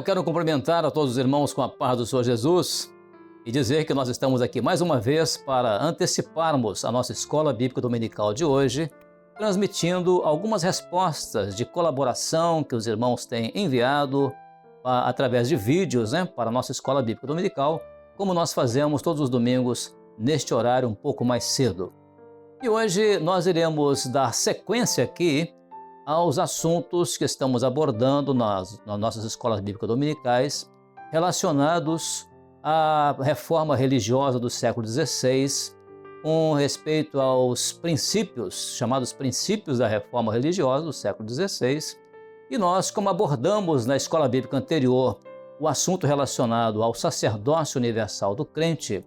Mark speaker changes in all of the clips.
Speaker 1: quero cumprimentar a todos os irmãos com a paz do Senhor Jesus e dizer que nós estamos aqui mais uma vez para anteciparmos a nossa Escola Bíblica Dominical de hoje, transmitindo algumas respostas de colaboração que os irmãos têm enviado através de vídeos, para a nossa Escola Bíblica Dominical, como nós fazemos todos os domingos neste horário um pouco mais cedo. E hoje nós iremos dar sequência aqui aos assuntos que estamos abordando nas nossas escolas bíblicas dominicais relacionados à reforma religiosa do século XVI, com respeito aos princípios, chamados princípios da reforma religiosa do século XVI. E nós, como abordamos na escola bíblica anterior o assunto relacionado ao sacerdócio universal do crente,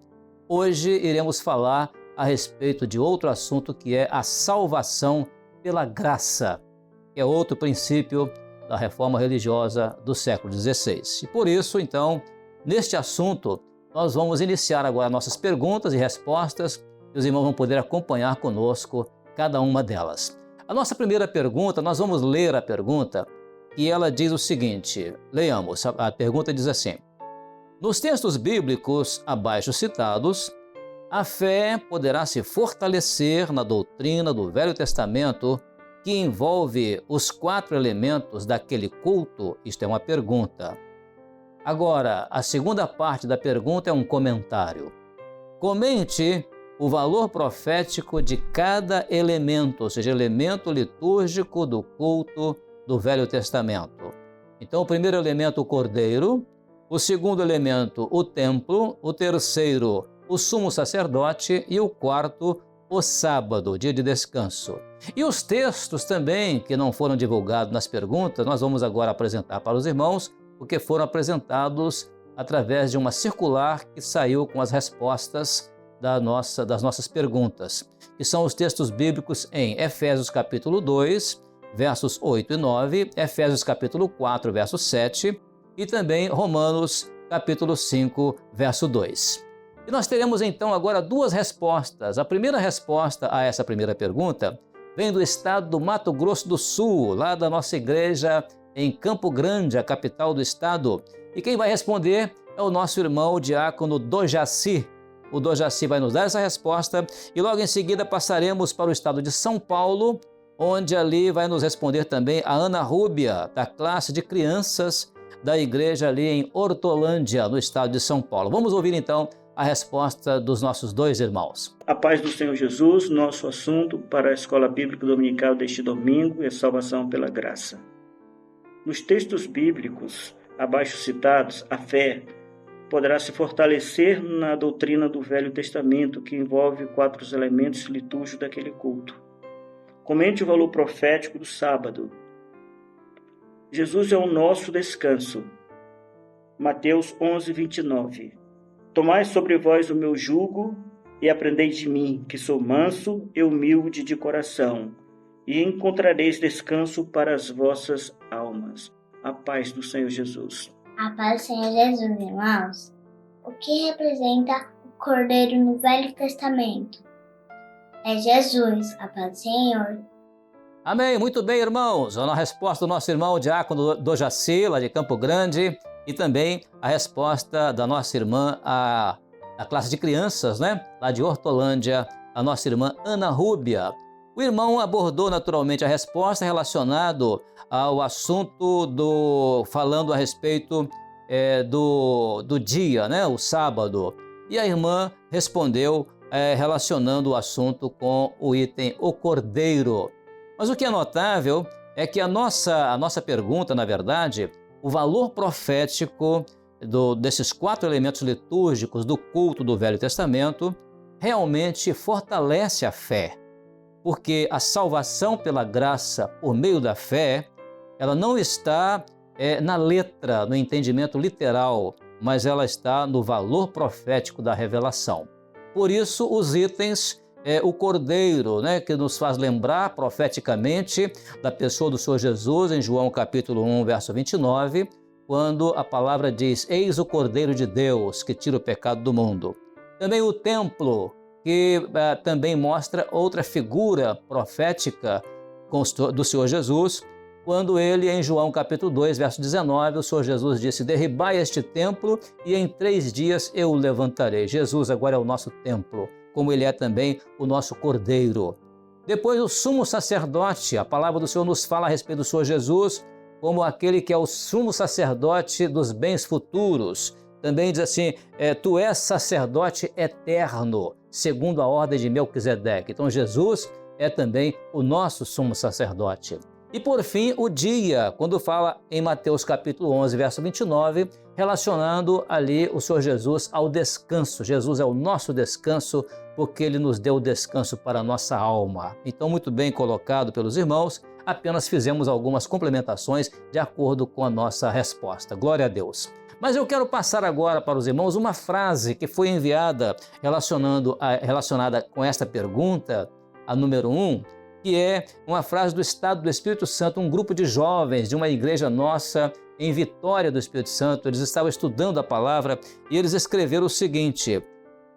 Speaker 1: hoje iremos falar a respeito de outro assunto que é a salvação pela graça, que é outro princípio da reforma religiosa do século XVI. E por isso, então, neste assunto, nós vamos iniciar agora nossas perguntas e respostas, e os irmãos vão poder acompanhar conosco cada uma delas. A nossa primeira pergunta, nós vamos ler a pergunta, e ela diz o seguinte, leiamos, a pergunta diz assim: nos textos bíblicos abaixo citados, a fé poderá se fortalecer na doutrina do Velho Testamento que envolve os 4 elementos daquele culto? Isto é uma pergunta. Agora, a segunda parte da pergunta é um comentário. Comente o valor profético de cada elemento, ou seja, elemento litúrgico do culto do Velho Testamento. Então, o primeiro elemento, o cordeiro, o segundo elemento, o templo, o terceiro, o sumo sacerdote e o quarto, o sábado, dia de descanso. E os textos também, que não foram divulgados nas perguntas, nós vamos agora apresentar para os irmãos, porque foram apresentados através de uma circular que saiu com as respostas das nossas perguntas, que são os textos bíblicos em Efésios capítulo 2, versos 8 e 9, Efésios capítulo 4, verso 7 e também Romanos capítulo 5, verso 2. E nós teremos então agora 2 respostas. A primeira resposta a essa primeira pergunta vem do estado do Mato Grosso do Sul, lá da nossa igreja em Campo Grande, a capital do estado. E quem vai responder é o nosso irmão diácono Dojaci. O Dojaci vai nos dar essa resposta e logo em seguida passaremos para o estado de São Paulo, onde ali vai nos responder também a Ana Rúbia, da classe de crianças da igreja ali em Hortolândia, no estado de São Paulo. Vamos ouvir então a resposta dos nossos 2 irmãos.
Speaker 2: A paz do Senhor Jesus, nosso assunto para a Escola Bíblica Dominical deste domingo é salvação pela graça. Nos textos bíblicos abaixo citados, a fé poderá se fortalecer na doutrina do Velho Testamento, que envolve 4 elementos litúrgicos daquele culto. Comente o valor profético do sábado. Jesus é o nosso descanso. Mateus 11, 29. Tomai sobre vós o meu jugo e aprendei de mim, que sou manso e humilde de coração, e encontrareis descanso para as vossas almas. A paz do Senhor Jesus.
Speaker 3: A paz do Senhor Jesus, irmãos. O que representa o Cordeiro no Velho Testamento? É Jesus, a paz do Senhor.
Speaker 1: Amém, muito bem, irmãos. A resposta do nosso irmão diácono Dojaci, lá de Campo Grande, e também a resposta da nossa irmã, a classe de crianças, lá de Hortolândia, a nossa irmã Ana Rúbia. O irmão abordou naturalmente a resposta relacionado ao assunto falando a respeito do dia, o sábado. E a irmã respondeu relacionando o assunto com o item o cordeiro. Mas o que é notável é que a nossa pergunta, na verdade, o valor profético desses 4 elementos litúrgicos do culto do Velho Testamento realmente fortalece a fé, porque a salvação pela graça por meio da fé, ela não está na letra, no entendimento literal, mas ela está no valor profético da revelação. Por isso, os itens, o Cordeiro, que nos faz lembrar profeticamente da pessoa do Senhor Jesus, em João capítulo 1, verso 29, quando a palavra diz, eis o Cordeiro de Deus que tira o pecado do mundo. Também o templo, que também mostra outra figura profética do Senhor Jesus, quando ele, em João capítulo 2, verso 19, o Senhor Jesus disse: derribai este templo e em 3 dias eu o levantarei. Jesus agora é o nosso templo, como ele é também o nosso cordeiro. Depois o sumo sacerdote, a palavra do Senhor nos fala a respeito do Senhor Jesus como aquele que é o sumo sacerdote dos bens futuros. Também diz assim, tu és sacerdote eterno, segundo a ordem de Melquisedeque. Então Jesus é também o nosso sumo sacerdote. E por fim, o dia, quando fala em Mateus capítulo 11, verso 29, relacionando ali o Senhor Jesus ao descanso. Jesus é o nosso descanso, porque ele nos deu o descanso para a nossa alma. Então, muito bem colocado pelos irmãos, apenas fizemos algumas complementações de acordo com a nossa resposta. Glória a Deus. Mas eu quero passar agora para os irmãos uma frase que foi enviada relacionada com esta pergunta, a número 1, que é uma frase do Estado do Espírito Santo, um grupo de jovens de uma igreja nossa em Vitória do Espírito Santo. Eles estavam estudando a palavra e eles escreveram o seguinte,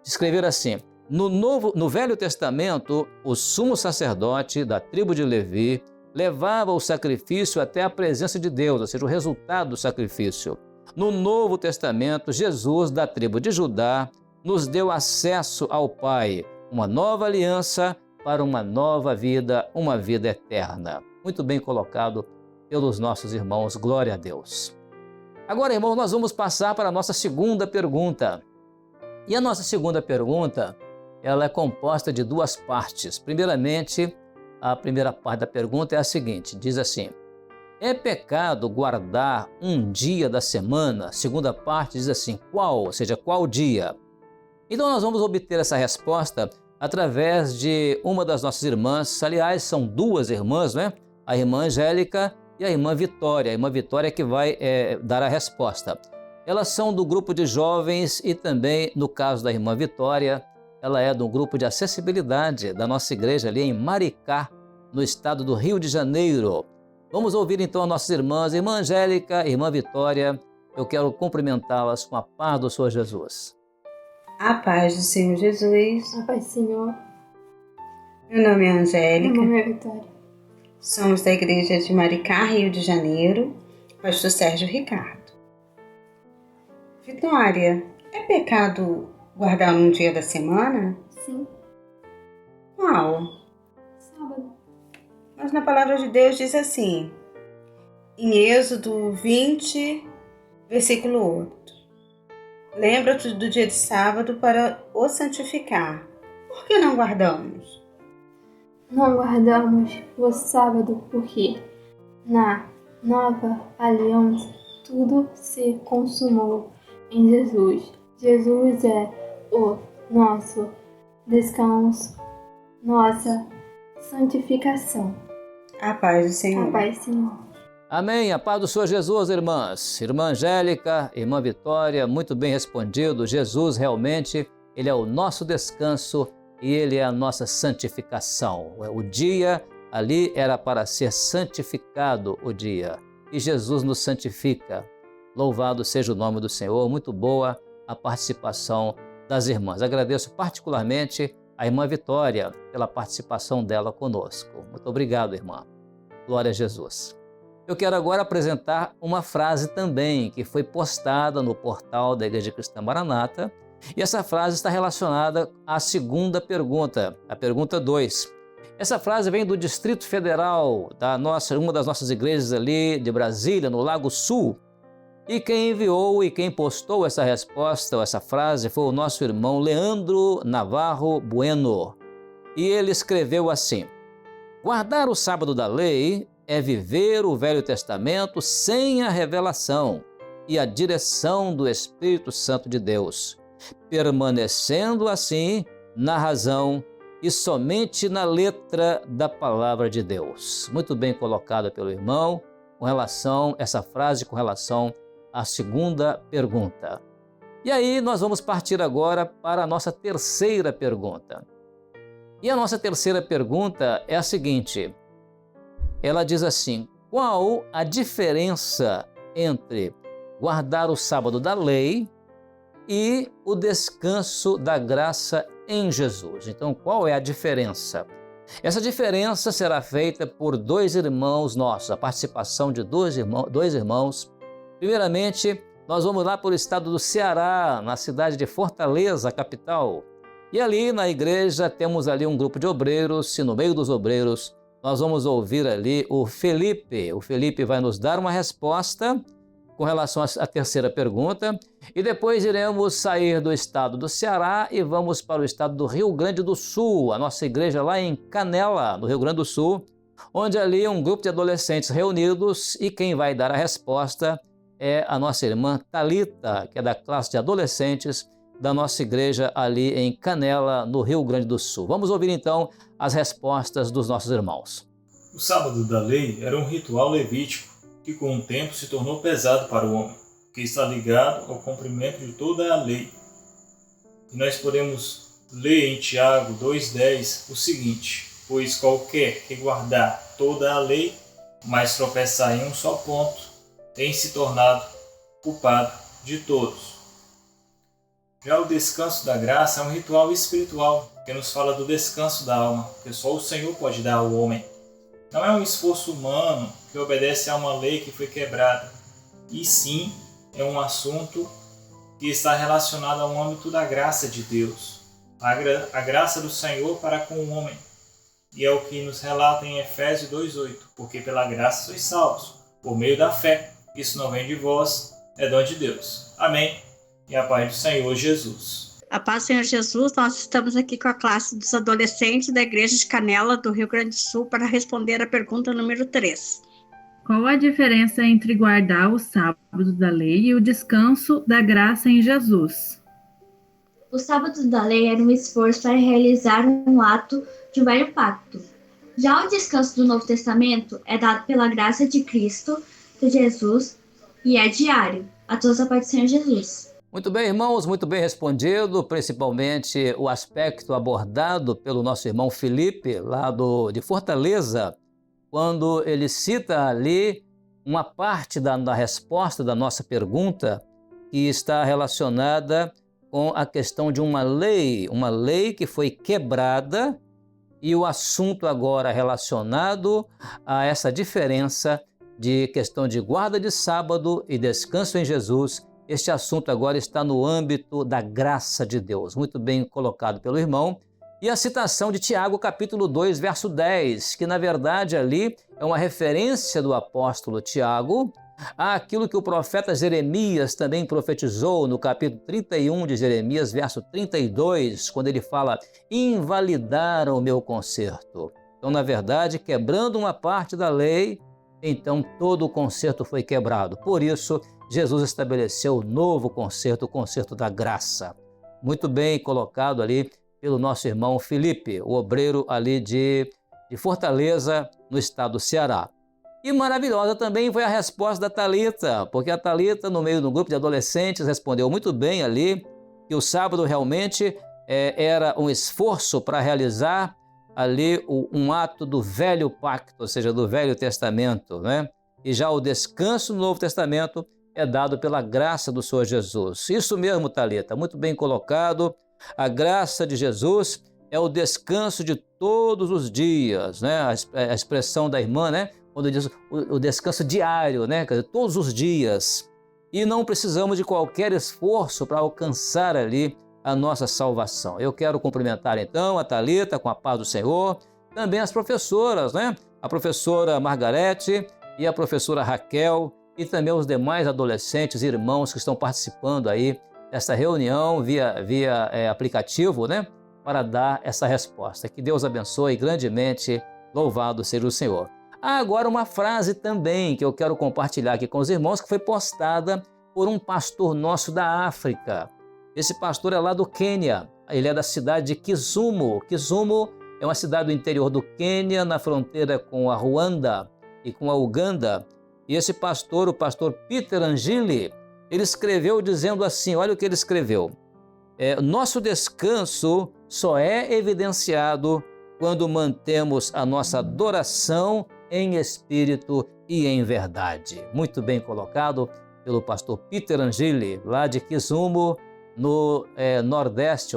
Speaker 1: escreveram assim: no Velho Testamento, o sumo sacerdote da tribo de Levi levava o sacrifício até a presença de Deus, ou seja, o resultado do sacrifício. No Novo Testamento, Jesus, da tribo de Judá, nos deu acesso ao Pai, uma nova aliança para uma nova vida, uma vida eterna. Muito bem colocado pelos nossos irmãos, glória a Deus. Agora, irmãos, nós vamos passar para a nossa segunda pergunta. E a nossa segunda pergunta, ela é composta de 2 partes. Primeiramente, a primeira parte da pergunta é a seguinte, diz assim: é pecado guardar um dia da semana? A segunda parte diz assim, qual? Ou seja, qual dia? Então nós vamos obter essa resposta através de uma das nossas irmãs, aliás, são 2 irmãs, né? A irmã Angélica e a irmã Vitória. A irmã Vitória que vai dar a resposta. Elas são do grupo de jovens e também, no caso da irmã Vitória, ela é do grupo de acessibilidade da nossa igreja ali em Maricá, no estado do Rio de Janeiro. Vamos ouvir então as nossas irmãs, irmã Angélica, irmã Vitória. Eu quero cumprimentá-las com a paz do Senhor Jesus.
Speaker 4: A paz do Senhor Jesus.
Speaker 5: A paz do Senhor.
Speaker 4: Meu nome é Angélica.
Speaker 5: Meu nome é Vitória.
Speaker 4: Somos da igreja de Maricá, Rio de Janeiro. Pastor Sérgio Ricardo. Vitória, é pecado guardar um dia da semana?
Speaker 5: Sim.
Speaker 4: Qual?
Speaker 5: Sábado.
Speaker 4: Mas na palavra de Deus diz assim, em Êxodo 20, versículo 8. Lembra-te do dia de sábado para o santificar. Por que não guardamos?
Speaker 5: Não guardamos o sábado porque na nova aliança tudo se consumou em Jesus. Jesus é o nosso descanso, nossa santificação.
Speaker 4: A paz do Senhor.
Speaker 5: A paz do Senhor.
Speaker 1: Amém. A paz do Senhor Jesus, irmãs. Irmã Angélica, irmã Vitória, muito bem respondido. Jesus realmente, ele é o nosso descanso e ele é a nossa santificação. O dia ali era para ser santificado o dia. E Jesus nos santifica. Louvado seja o nome do Senhor. Muito boa a participação das irmãs. Agradeço particularmente a irmã Vitória pela participação dela conosco. Muito obrigado, irmã. Glória a Jesus. Eu quero agora apresentar uma frase também que foi postada no portal da Igreja Cristã Maranata. E essa frase está relacionada à segunda pergunta, a pergunta 2. Essa frase vem do Distrito Federal, uma das nossas igrejas ali de Brasília, no Lago Sul. E quem enviou e quem postou essa resposta, essa frase, foi o nosso irmão Leandro Navarro Bueno. E ele escreveu assim: guardar o sábado da lei é viver o Velho Testamento sem a revelação e a direção do Espírito Santo de Deus, permanecendo assim na razão e somente na letra da palavra de Deus. Muito bem colocada pelo irmão, essa frase com relação à segunda pergunta. E aí nós vamos partir agora para a nossa terceira pergunta. E a nossa terceira pergunta é a seguinte: ela diz assim: qual a diferença entre guardar o sábado da lei e o descanso da graça em Jesus? Então, qual é a diferença? Essa diferença será feita por dois irmãos nossos, a participação de dois irmãos. Primeiramente, nós vamos lá para o estado do Ceará, na cidade de Fortaleza, a capital. E ali na igreja temos ali um grupo de obreiros, e no meio dos obreiros nós vamos ouvir ali o Felipe. O Felipe vai nos dar uma resposta com relação à terceira pergunta, e depois iremos sair do estado do Ceará e vamos para o estado do Rio Grande do Sul, a nossa igreja lá em Canela, no Rio Grande do Sul, onde ali um grupo de adolescentes reunidos, e quem vai dar a resposta é a nossa irmã Thalita, que é da classe de adolescentes da nossa igreja ali em Canela, no Rio Grande do Sul. Vamos ouvir então as respostas dos nossos irmãos.
Speaker 6: O sábado da lei era um ritual levítico que com o tempo se tornou pesado para o homem, que está ligado ao cumprimento de toda a lei. E nós podemos ler em Tiago 2,10 o seguinte: pois qualquer que guardar toda a lei, mas tropeçar em um só ponto, tem se tornado culpado de todos. Já o descanso da graça é um ritual espiritual que nos fala do descanso da alma, que só o Senhor pode dar ao homem. Não é um esforço humano que obedece a uma lei que foi quebrada, e sim é um assunto que está relacionado ao âmbito da graça de Deus, a graça do Senhor para com o homem. E é o que nos relata em Efésios 2,8, porque pela graça sois salvos, por meio da fé. Isso não vem de vós, é dom de Deus. Amém. E a paz do Senhor Jesus.
Speaker 7: A paz do Senhor Jesus, nós estamos aqui com a classe dos adolescentes da Igreja de Canela, do Rio Grande do Sul, para responder a pergunta número 3.
Speaker 8: Qual a diferença entre guardar o sábado da lei e o descanso da graça em Jesus?
Speaker 9: O sábado da lei era um esforço para realizar um ato de um velho pacto. Já o descanso do Novo Testamento é dado pela graça de Cristo, de Jesus, e é diário, a todos a paz do Senhor Jesus.
Speaker 1: Muito bem, irmãos, muito bem respondido, principalmente o aspecto abordado pelo nosso irmão Felipe, lá de Fortaleza, quando ele cita ali uma parte da resposta da nossa pergunta que está relacionada com a questão de uma lei que foi quebrada, e o assunto agora relacionado a essa diferença de questão de guarda de sábado e descanso em Jesus. Este assunto agora está no âmbito da graça de Deus, muito bem colocado pelo irmão. E a citação de Tiago, capítulo 2, verso 10, que na verdade ali é uma referência do apóstolo Tiago àquilo que o profeta Jeremias também profetizou no capítulo 31 de Jeremias, verso 32, quando ele fala: invalidaram o meu concerto. Então, na verdade, quebrando uma parte da lei, então todo o concerto foi quebrado. Por isso, Jesus estabeleceu o novo concerto, o concerto da graça. Muito bem colocado ali pelo nosso irmão Felipe, o obreiro ali de Fortaleza, no estado do Ceará. E maravilhosa também foi a resposta da Thalita, porque a Thalita, no meio do grupo de adolescentes, respondeu muito bem ali que o sábado realmente era um esforço para realizar ali um ato do velho pacto, ou seja, do Velho Testamento, né? E já o descanso no Novo Testamento é dado pela graça do Senhor Jesus. Isso mesmo, Thalita, muito bem colocado. A graça de Jesus é o descanso de todos os dias, né? A expressão da irmã, né? Quando diz o descanso diário, né? Quer dizer, todos os dias. E não precisamos de qualquer esforço para alcançar ali a nossa salvação. Eu quero cumprimentar então a Thalita com a paz do Senhor, também as professoras, né? A professora Margarete e a professora Raquel, e também os demais adolescentes e irmãos que estão participando aí dessa reunião via aplicativo, né? Para dar essa resposta. Que Deus abençoe grandemente, louvado seja o Senhor. Há agora uma frase também que eu quero compartilhar aqui com os irmãos, que foi postada por um pastor nosso da África. Esse pastor é lá do Quênia, ele é da cidade de Kisumu. Kisumu é uma cidade do interior do Quênia, na fronteira com a Ruanda e com a Uganda. E esse pastor, o pastor Peter Angili, ele escreveu dizendo assim, olha o que ele escreveu: nosso descanso só é evidenciado quando mantemos a nossa adoração em espírito e em verdade. Muito bem colocado pelo pastor Peter Angili, lá de Kisumu, no nordeste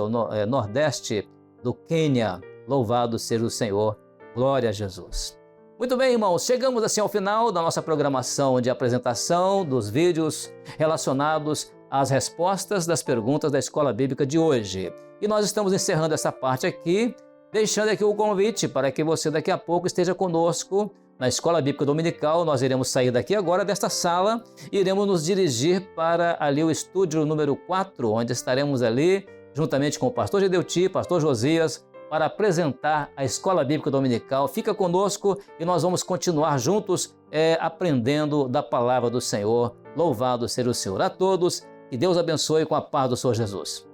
Speaker 1: do Quênia. Louvado seja o Senhor. Glória a Jesus. Muito bem, irmãos, chegamos assim ao final da nossa programação de apresentação dos vídeos relacionados às respostas das perguntas da Escola Bíblica de hoje. E nós estamos encerrando essa parte aqui, deixando aqui o convite para que você daqui a pouco esteja conosco na Escola Bíblica Dominical. Nós iremos sair daqui agora desta sala e iremos nos dirigir para ali o estúdio número 4, onde estaremos ali juntamente com o pastor Gedeuti, pastor Josias, para apresentar a Escola Bíblica Dominical. Fica conosco e nós vamos continuar juntos aprendendo da palavra do Senhor. Louvado seja o Senhor. A todos, que Deus abençoe com a paz do Senhor Jesus.